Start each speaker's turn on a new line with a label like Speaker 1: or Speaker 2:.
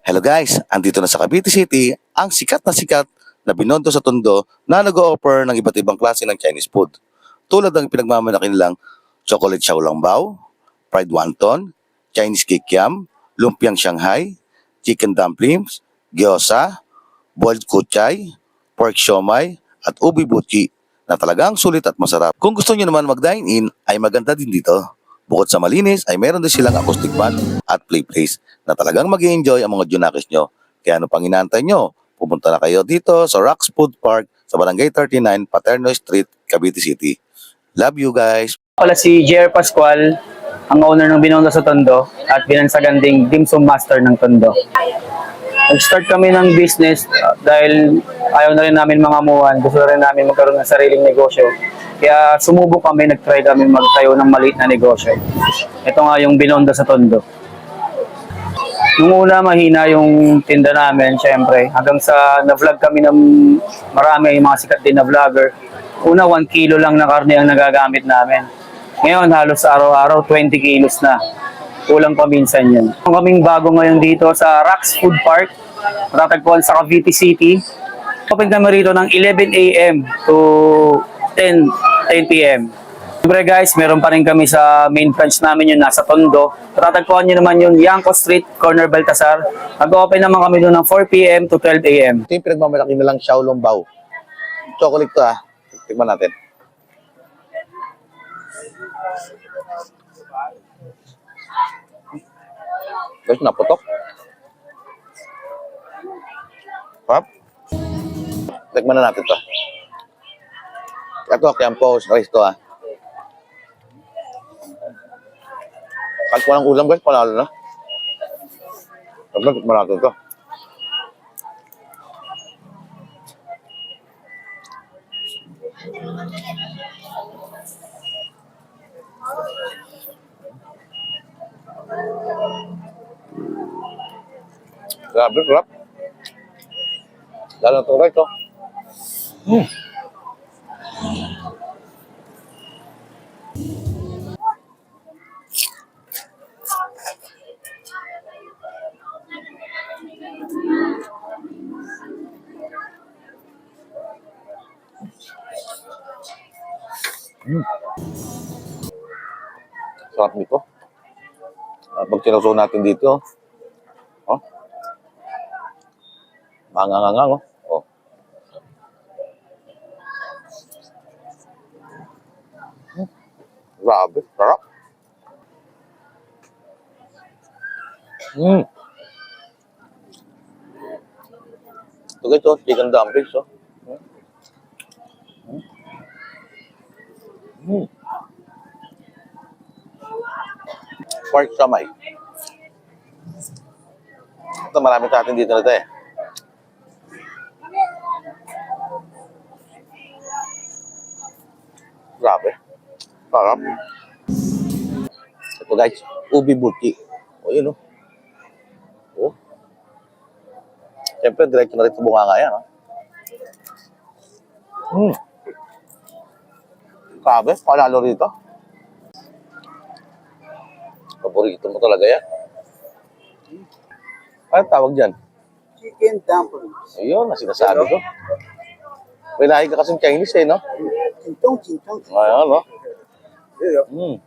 Speaker 1: Hello guys, andito na sa Cavite City ang sikat na Binondo sa Tondo na nag-o-offer ng iba't ibang klase ng Chinese food. Tulad ng pinagmamalaki nilang chocolate xiaolongbao, fried wonton, Chinese kikiam, lumpiang Shanghai, chicken dumplings, gyoza, boiled kuchay, pork siomai, at ubi buchi na talagang sulit at masarap. Kung gusto niyo naman mag-dine-in ay maganda din dito. Bukod sa malinis ay meron din silang acoustic band at play place na talagang mag-i-enjoy ang mga junakis nyo. Kaya ano pang inaantay nyo? Pupunta na kayo dito sa Rocks Food Park sa Barangay 39, Paterno Street, Cavite City. Love you guys!
Speaker 2: Wala si Jer Pascual, ang owner ng Binondo sa Tondo at binansagan ding dim sum master ng Tondo. Nag-start kami ng business dahil ayaw na rin namin mangamuhan. Gusto na rin namin magkaroon ng sariling negosyo. Kaya sumubok kami, nag-try kami magtayo ng maliit na negosyo. Ito nga yung Binondo sa Tondo. Nung una, mahina yung tinda namin, syempre. Hanggang sa na-vlog kami ng marami, yung mga sikat din na vlogger. Una, 1 kilo lang na karne ang nagagamit namin. Ngayon, halos araw-araw, 20 kilos na. Kulang pa minsan yun. Kaming bago ngayon dito sa Rocks Food Park. Matatagpuan sa Cavite City. Open kami rito ng 11 a.m. to 10 p.m. Siyempre guys, meron pa rin kami sa main branch namin yung nasa Tondo. Matatagpuan nyo naman yung Yanko Street, Corner Baltasar. Mag-open naman kami doon ng 4 p.m. to 12 a.m.
Speaker 1: Ito yung pinagmamalaki nilang xiaolongbao. Chocolate to ha. Tignan natin. Guys, naputok. Pap. Tignan na natin to. Ito, Campos rice to ha. Kahit walang ulam guys, panalo na. Tignan natin to. Grabe, sarap. Lalo itong rice, oh. Sarap nito. Pag sinuso natin dito, oh. Mangangangang, oh. Oh. Grabe, sarap. Ito guys, oh, chicken dumplings, oh. Pork siomai. Ito, marami sa atin dito na ito eh. Grabe. Sarap. Ito guys, ubi buchi. O yun oh. Oh. Siyempre, diretso na rin sa bunganga yan. Grabe, palalo rito. Paborito mo talaga yan. Ano tawag dyan?
Speaker 3: Chicken dumplings.
Speaker 1: Ayun, na sinasabi ko. May lahi ka kasing Chinese eh, no?
Speaker 3: Chintong, chintong.
Speaker 1: Ayun, no?
Speaker 3: Yeah.
Speaker 1: Mm.